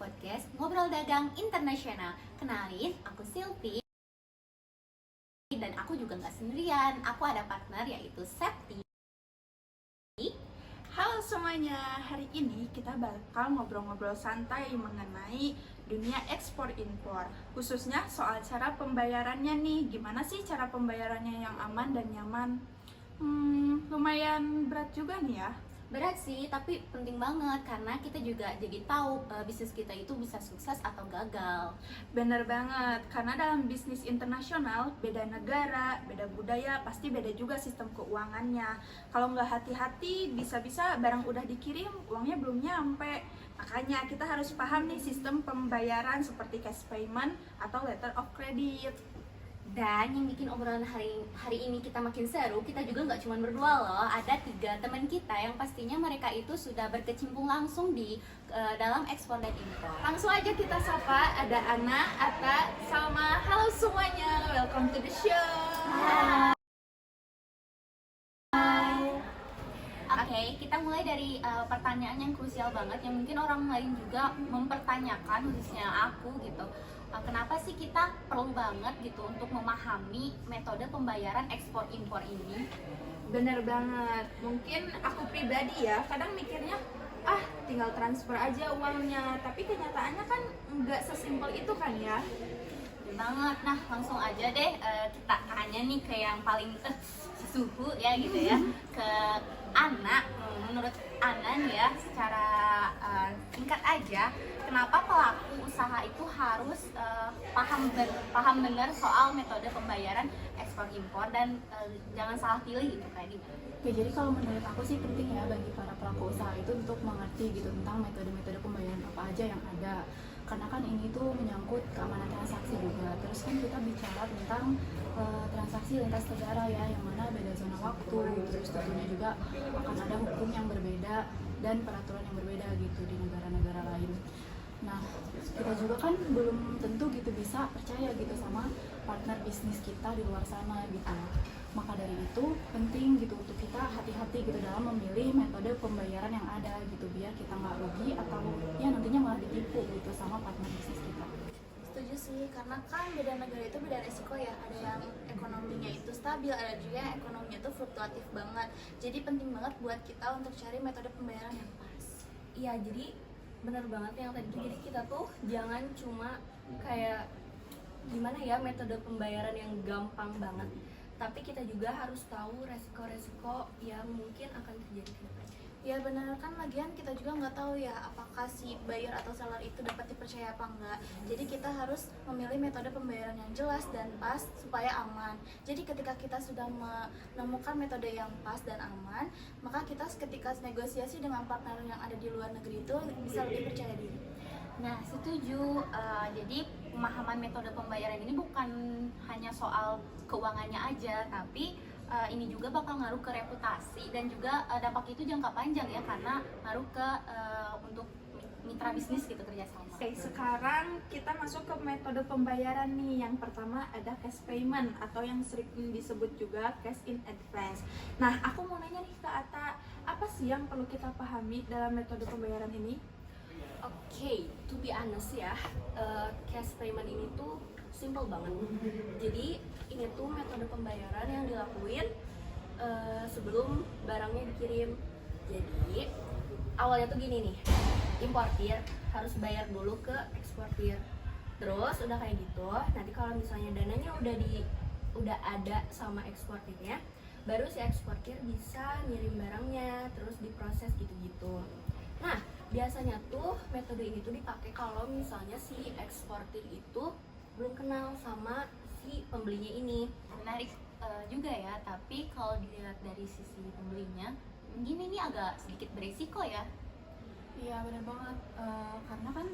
podcast Ngobrol Dagang Internasional. Kenalin, aku Silvi. Dan aku juga nggak sendirian, aku ada partner yaitu Septi. Halo semuanya, hari ini kita bakal ngobrol-ngobrol santai mengenai dunia ekspor-impor. Khususnya soal cara pembayarannya nih, gimana sih cara pembayarannya yang aman dan nyaman? Lumayan berat juga nih ya. Berat sih, tapi penting banget karena kita juga jadi tahu bisnis kita itu bisa sukses atau gagal. Bener banget, karena dalam bisnis internasional, beda negara, beda budaya, pasti beda juga sistem keuangannya. Kalau nggak hati-hati, bisa-bisa barang udah dikirim, uangnya belum nyampe. Makanya kita harus paham nih sistem pembayaran seperti cash payment atau letter of credit. Dan yang bikin obrolan hari ini kita makin seru, kita juga nggak cuma berdua loh. Ada 3 teman kita yang pastinya mereka itu sudah berkecimpung langsung di dalam ekspor dan impor. Langsung aja kita sapa, ada Ana, Atta, Salma. Halo semuanya, welcome to the show. Oke, kita mulai dari pertanyaan yang krusial banget yang mungkin orang lain juga mempertanyakan, khususnya aku gitu. Kenapa sih kita perlu banget gitu untuk memahami metode pembayaran ekspor impor ini? Bener banget, mungkin aku pribadi ya, kadang mikirnya tinggal transfer aja uangnya, tapi kenyataannya kan nggak sesimpel itu kan ya. Bener banget. Nah, langsung aja deh kita tanya nih ke yang paling suhu ya gitu ya, ke Ana. Menurut Ana nih ya, secara singkat aja, kenapa pelaku usaha itu harus paham benar soal metode pembayaran ekspor impor dan jangan salah pilih gitu kayak gimana? Oke, jadi kalau menurut aku sih penting ya bagi para pelaku usaha itu untuk mengerti gitu tentang metode-metode pembayaran apa aja yang ada. Karena kan ini tuh menyangkut keamanan transaksi juga. Terus kan kita bicara tentang transaksi lintas negara ya, yang mana beda zona waktu. Terus tentunya juga akan ada hukum yang berbeda dan peraturan yang berbeda gitu di negara-negara lain. Nah, kita juga kan belum tentu gitu bisa percaya gitu sama partner bisnis kita di luar sana gitu. Maka dari itu penting gitu untuk kita hati-hati gitu dalam memilih metode pembayaran yang ada gitu, biar kita nggak rugi atau ya nantinya malah ditipu gitu sama partner bisnis kita. Setuju sih, karena kan beda negara itu beda resiko ya. Ada yang ekonominya itu stabil, ada juga yang ekonominya itu fluktuatif banget. Jadi penting banget buat kita untuk cari metode pembayaran yang pas. Iya, jadi bener banget yang tadi tuh. Jadi kita tuh jangan cuma kayak gimana ya metode pembayaran yang gampang banget, tapi kita juga harus tahu resiko-resiko yang mungkin akan terjadi ke depan. Ya benar, kan lagian kita juga nggak tahu ya apakah si buyer atau seller itu dapat dipercaya apa enggak. Jadi kita harus memilih metode pembayaran yang jelas dan pas supaya aman. Jadi ketika kita sudah menemukan metode yang pas dan aman, maka kita ketika negosiasi dengan partner yang ada di luar negeri itu bisa lebih percaya diri. Nah, setuju. Jadi pemahaman metode pembayaran ini bukan hanya soal keuangannya aja, tapi ini juga bakal ngaruh ke reputasi dan juga dampak itu jangka panjang ya, karena ngaruh ke untuk mitra bisnis gitu kerjasama. Oke, sekarang kita masuk ke metode pembayaran nih. Yang pertama ada cash payment atau yang sering disebut juga cash in advance. Nah, aku mau nanya nih ke Atta, apa sih yang perlu kita pahami dalam metode pembayaran ini? Oke, to be honest ya, cash payment ini tuh simple banget. Jadi ini tuh metode pembayaran yang dilakuin sebelum barangnya dikirim. Jadi awalnya tuh gini nih, importir harus bayar dulu ke eksportir. Terus udah kayak gitu, nanti kalau misalnya dananya udah ada sama eksportirnya, baru si eksportir bisa ngirim barangnya, terus diproses gitu-gitu. Nah, biasanya tuh metode ini tuh dipakai kalau misalnya si eksportir itu belum kenal sama si pembelinya ini. Menarik juga ya, tapi kalau dilihat dari sisi pembelinya, gini nih agak sedikit beresiko ya. Iya benar banget, karena kan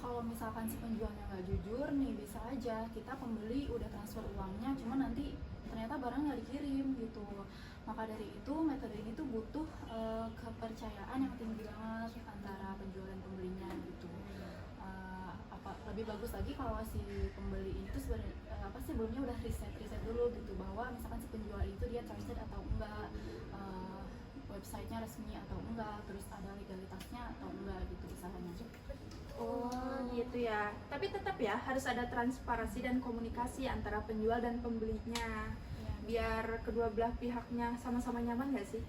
kalau misalkan si penjualnya nggak jujur nih, bisa aja kita pembeli udah transfer uangnya, cuma nanti ternyata barang nggak dikirim gitu. Maka dari itu metode ini tuh butuh kepercayaan yang tinggi banget antara penjual dan pembelinya gitu. Lebih bagus lagi kalau si pembeli itu sebenarnya sebelumnya udah riset dulu gitu, bahwa misalkan si penjual itu dia trusted atau enggak, websitenya resmi atau enggak, terus ada legalitasnya atau enggak gitu usahanya. Oh gitu ya. Tapi tetap ya harus ada transparansi dan komunikasi antara penjual dan pembelinya. Biar kedua belah pihaknya sama-sama nyaman gak sih?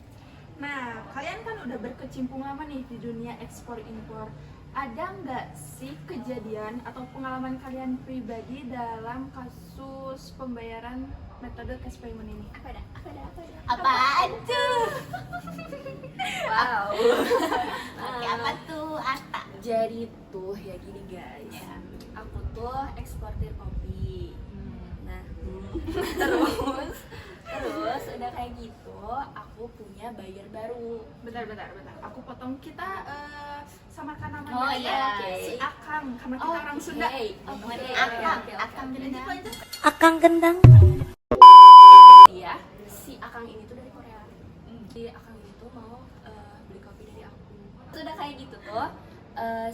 Nah, kalian kan udah berkecimpung lama nih di dunia ekspor impor. Ada nggak sih kejadian atau pengalaman kalian pribadi dalam kasus pembayaran metode cash payment ini? Apaan tuh? Wow. Oke, apa tuh Ata? Jadi tuh ya gini guys, aku tuh eksportir kopi. Nah, terus udah kayak gitu, aku punya buyer baru. Bentar. Aku potong. Kita samakan namanya. Oh, iya. Si Akang, karena kita orang Sunda. Akang Gendang. Iya, si Akang ini tuh dari Korea. Si Akang ini tuh mau beli kopi dari aku. Sudah kayak gitu tuh,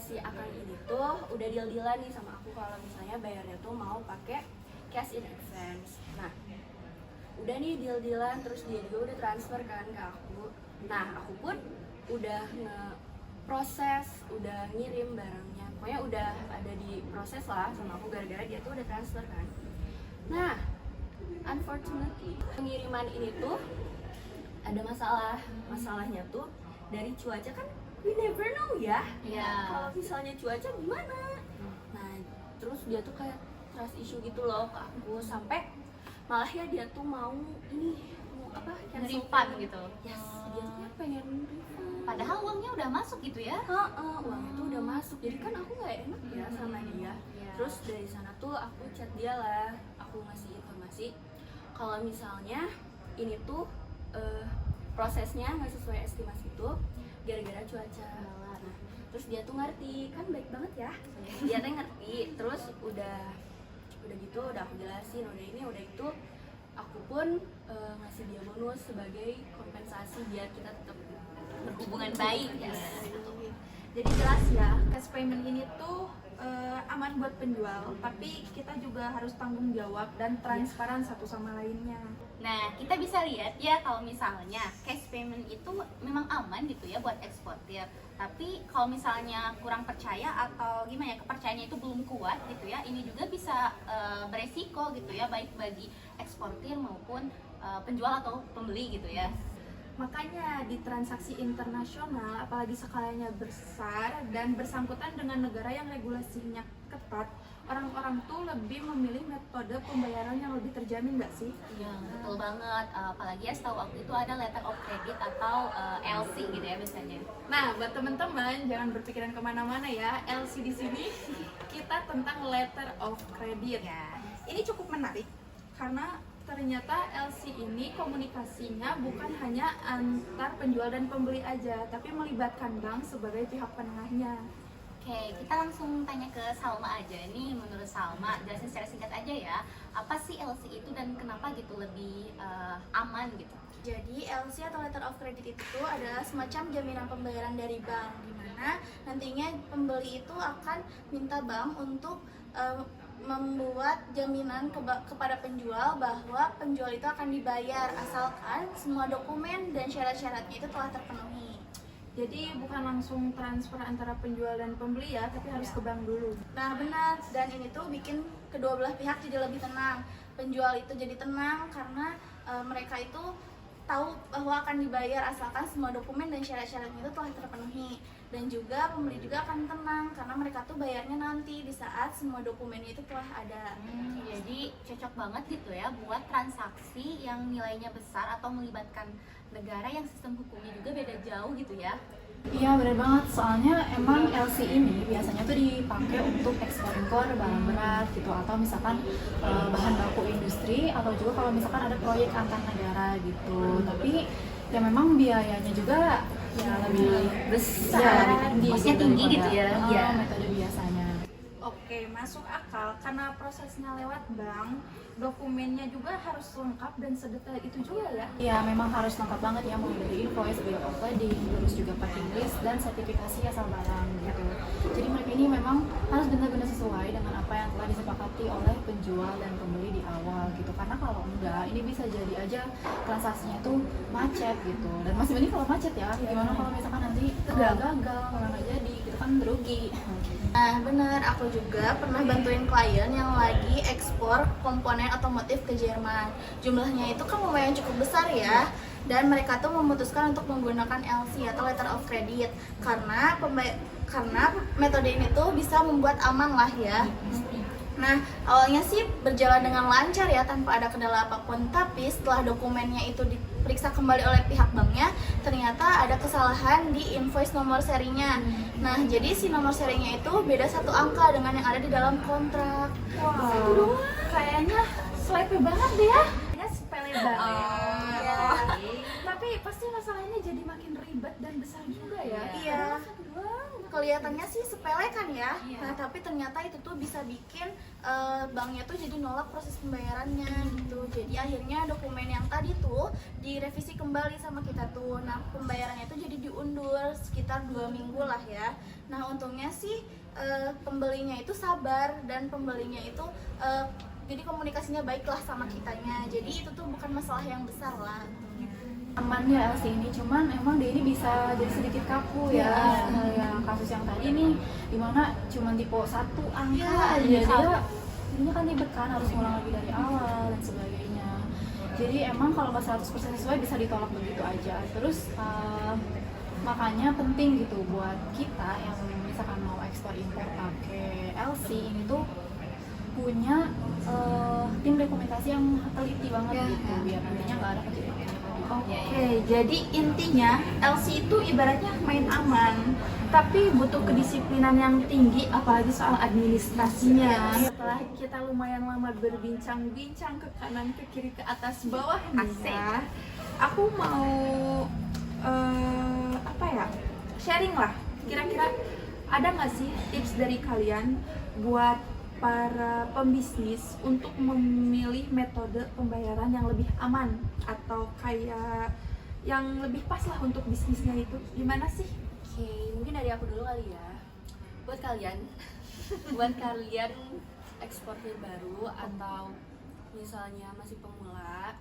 si Akang ini tuh udah deal-dealan nih sama aku kalau misalnya bayarnya tuh mau pakai cash in advance. Nah, udah nih deal-dealan, terus dia juga udah transfer kan ke aku. Nah, aku pun udah nge-proses, udah ngirim barangnya. Pokoknya udah ada di proses lah sama aku gara-gara dia tuh udah transfer kan. Nah, unfortunately pengiriman ini tuh ada masalah. Masalahnya tuh dari cuaca kan, we never know ya. Iya. Kalau misalnya cuaca gimana? Nah, terus dia tuh kayak trust issue gitu loh ke aku, sampai malah ya dia tuh mau cancel Refund payment. gitu. Yes, dia tuh pengen refund. Padahal uangnya udah masuk gitu ya. Uangnya tuh udah masuk, jadi kan aku nggak enak ya sama dia. Iya. Terus dari sana tuh aku chat dia lah, aku ngasih informasi kalau misalnya ini tuh prosesnya nggak sesuai estimasi tuh gara-gara cuaca. Nah, terus dia tuh ngerti, kan baik banget ya. Dia tuh ngerti, terus udah gitu udah aku jelasin, udah ini udah itu, aku pun ngasih dia bonus sebagai kompensasi biar kita tetap Berhubungan baik ya. Jadi jelas ya, cash payment ini tuh aman buat penjual, tapi kita juga harus tanggung jawab dan transparan satu sama lainnya. Nah, kita bisa lihat ya kalau misalnya cash payment itu memang aman gitu ya buat eksportir. Tapi kalau misalnya kurang percaya atau gimana ya, kepercayaannya itu belum kuat gitu ya, ini juga bisa beresiko gitu ya, baik bagi eksportir maupun penjual atau pembeli gitu ya. Makanya di transaksi internasional, apalagi skalanya besar dan bersangkutan dengan negara yang regulasinya ketat, orang-orang tuh lebih memilih metode pembayaran yang lebih terjamin nggak sih? Iya, betul banget. Apalagi ya setahu aku itu ada letter of credit atau LC gitu ya biasanya. Nah, buat teman-teman jangan berpikiran kemana-mana ya. LC di sini kita tentang letter of credit. Ya. Ini cukup menarik karena ternyata LC ini komunikasinya bukan hanya antar penjual dan pembeli aja, tapi melibatkan bank sebagai pihak penengahnya. Oke, kita langsung tanya ke Salma aja nih. Menurut Salma, jelasin secara singkat aja ya, apa sih LC itu dan kenapa gitu lebih aman gitu? Jadi LC atau letter of credit itu adalah semacam jaminan pembayaran dari bank, di mana nantinya pembeli itu akan minta bank untuk membuat jaminan kepada penjual bahwa penjual itu akan dibayar asalkan semua dokumen dan syarat-syaratnya itu telah terpenuhi. Jadi bukan langsung transfer antara penjual dan pembeli ya, tapi harus ke bank dulu. Nah benar, dan ini tuh bikin kedua belah pihak jadi lebih tenang. Penjual itu jadi tenang karena mereka itu tahu bahwa akan dibayar asalkan semua dokumen dan syarat-syaratnya itu telah terpenuhi. Dan juga pembeli juga akan tenang karena mereka tuh bayarnya nanti di saat semua dokumennya itu telah ada. Jadi cocok banget gitu ya buat transaksi yang nilainya besar atau melibatkan negara yang sistem hukumnya juga beda jauh gitu ya. Iya benar banget, soalnya emang LC ini biasanya tuh dipakai untuk ekspor impor barang berat gitu, atau misalkan bahan baku industri, atau juga kalau misalkan ada proyek antar negara gitu. Tapi ya memang biayanya juga ya lebih besar, Ya, lebih tinggi, costnya tinggi gitu ya. Iya. Metode biasanya. Oke, masuk akal karena prosesnya lewat bank, dokumennya juga harus lengkap dan sedetail itu juga ya. Ya memang harus lengkap banget ya, mulai dari invoice, bill of lading, terus juga packing list dan sertifikasi asal barang gitu. Jadi mereka ini memang harus benar-benar sesuai dengan apa yang telah disepakati oleh penjual dan pembeli di awal gitu. Karena kalau enggak, ini bisa jadi aja transaksinya tuh macet gitu. Dan masih mending kalau macet ya. Gimana kalau misalkan nanti gagal, malah nggak jadi gitu kan kan rugi. Nah bener, aku juga pernah bantuin klien yang lagi ekspor komponen otomotif ke Jerman. Jumlahnya itu kan lumayan cukup besar ya. Dan mereka tuh memutuskan untuk menggunakan LC atau letter of credit karena metode ini tuh bisa membuat aman lah ya. Nah, awalnya sih berjalan dengan lancar ya tanpa ada kendala apapun. Tapi setelah dokumennya itu diperiksa kembali oleh pihak banknya, ternyata ada kesalahan di invoice nomor serinya. Nah, jadi si nomor serinya itu beda 1 angka dengan yang ada di dalam kontrak. Wow, kayaknya slepe banget deh ya. Kayaknya sepele banget. Iya. Tapi pasti masalahnya jadi makin ribet dan besar juga ya. Iya. Kelihatannya sih sepele kan ya. Nah, tapi ternyata itu tuh bisa bikin banknya tuh jadi nolak proses pembayarannya gitu. Jadi akhirnya dokumen yang tadi tuh direvisi kembali sama kita tuh. Nah, pembayarannya tuh jadi diundur sekitar 2 minggu lah ya. Nah, untungnya sih pembelinya itu sabar dan pembelinya itu jadi komunikasinya baiklah sama kitanya. Jadi itu tuh bukan masalah yang besar lah. Aman ya LC ini, cuman emang dia ini bisa jadi sedikit kaku ya. Yang kasus yang tadi nih, dimana cuman tipe 1 angka aja dia jadinya kan ribet kan, harus ngulang lagi dari awal dan sebagainya. Jadi emang kalau nggak 100% sesuai bisa ditolak begitu aja. Terus makanya penting gitu buat kita yang misalkan mau ekspor impor pakai LC ini tuh punya tim dokumentasi yang teliti banget gitu, biar nantinya nggak ada kejadian. Oke, jadi intinya LC itu ibaratnya main aman, tapi butuh kedisiplinan yang tinggi, apalagi soal administrasinya. Setelah kita lumayan lama berbincang-bincang ke kanan, ke kiri, ke atas, bawah nih ya, aku mau sharing lah. Kira-kira ada nggak sih tips dari kalian buat para pembisnis untuk memilih metode pembayaran yang lebih aman atau kayak yang lebih pas lah untuk bisnisnya itu? Gimana sih? Oke, mungkin dari aku dulu kali ya. Buat kalian eksportir baru atau misalnya masih pemula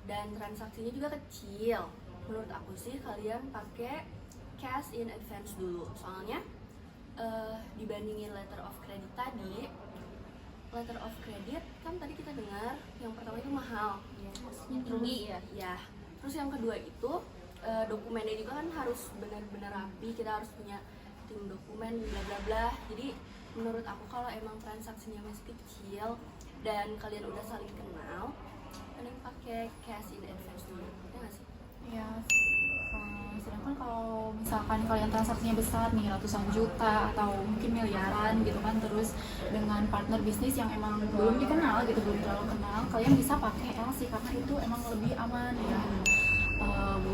dan transaksinya juga kecil, menurut aku sih kalian pakai cash in advance dulu. Soalnya dibandingin letter of credit tadi, letter of credit kan tadi kita dengar yang pertama itu mahal, Tinggi ya. ya. Terus yang kedua itu dokumennya juga kan harus benar-benar rapi, kita harus punya tim dokumen bla bla bla. Jadi menurut aku kalau emang transaksinya masih kecil dan kalian udah saling kenal, kalian pakai cash in advance dulu, ya nggak sih? Ya, sedangkan kalau misalkan kalian transaksinya besar nih, ratusan juta atau mungkin miliaran gitu kan, terus dengan partner bisnis yang emang belum dikenal gitu, belum terlalu kenal, kalian bisa pakai LC karena itu emang lebih aman ya,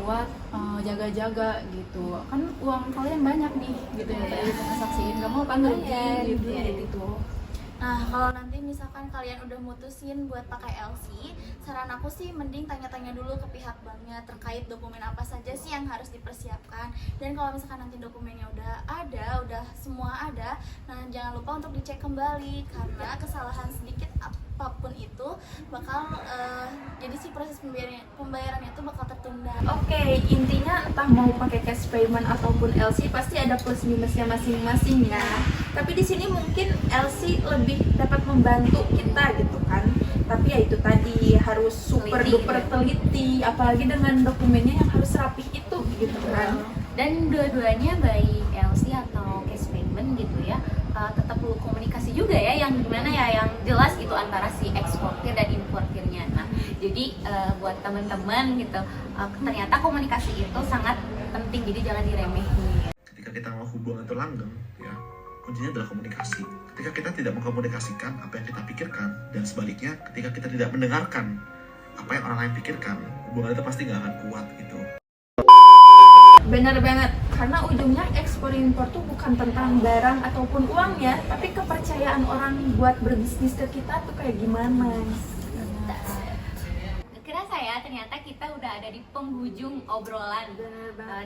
buat jaga-jaga gitu. Kan uang kalian banyak nih gitu ya, tadi transaksiin, gak mau kan rugi gitu. Nah, kalau nanti misalkan kalian udah mutusin buat pakai LC, saran aku sih mending tanya-tanya dulu ke pihak banknya terkait dokumen apa saja sih yang harus dipersiapkan. Dan kalau misalkan nanti dokumennya udah ada, udah semua ada, nah jangan lupa untuk dicek kembali karena kesalahan sedikit apapun itu bakal jadi si proses pembayarannya itu bakal tertunda. Oke, intinya entah mau pakai cash payment ataupun LC pasti ada plus minusnya masing-masing ya. Tapi di sini mungkin LC lebih dapat membantu kita gitu kan. Tapi ya itu tadi harus super duper teliti, apalagi dengan dokumennya yang harus rapi itu gitu kan. Dan dua-duanya baik LC atau cash payment gitu ya, tetap perlu komunikasi juga ya, yang gimana ya, yang jelas gitu antara si eksportir dan importirnya. Nah, jadi buat teman-teman gitu, ternyata komunikasi itu sangat penting, jadi jangan diremehin. Ketika kita mau hubungan itu langgeng, ya kuncinya adalah komunikasi. Ketika kita tidak mengkomunikasikan apa yang kita pikirkan, dan sebaliknya ketika kita tidak mendengarkan apa yang orang lain pikirkan, hubungan itu pasti nggak akan kuat gitu. Bener banget, karena ujungnya ekspor impor tuh bukan tentang barang ataupun uang ya, tapi kepercayaan orang buat berbisnis ke kita tuh kayak gimana. Kerasa ya, ternyata kita udah ada di penghujung obrolan,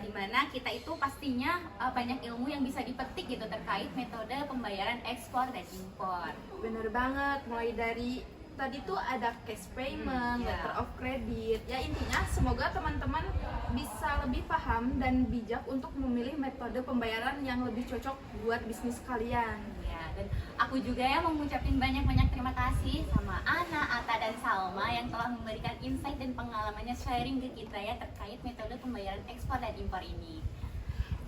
dimana kita itu pastinya banyak ilmu yang bisa dipetik gitu terkait metode pembayaran ekspor dan impor. Bener banget, mulai dari tadi tuh ada cash payment, Iya. letter of credit. Ya intinya semoga teman-teman bisa lebih paham dan bijak untuk memilih metode pembayaran yang lebih cocok buat bisnis kalian. Ya, dan aku juga ya mau ngucapin banyak-banyak terima kasih sama Ana, Ata, dan Salma yang telah memberikan insight dan pengalamannya sharing ke kita ya terkait metode pembayaran ekspor dan impor ini.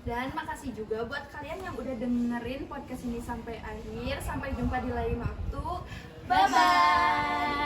Dan makasih juga buat kalian yang udah dengerin podcast ini sampai akhir. Sampai jumpa di lain waktu. Bye-bye!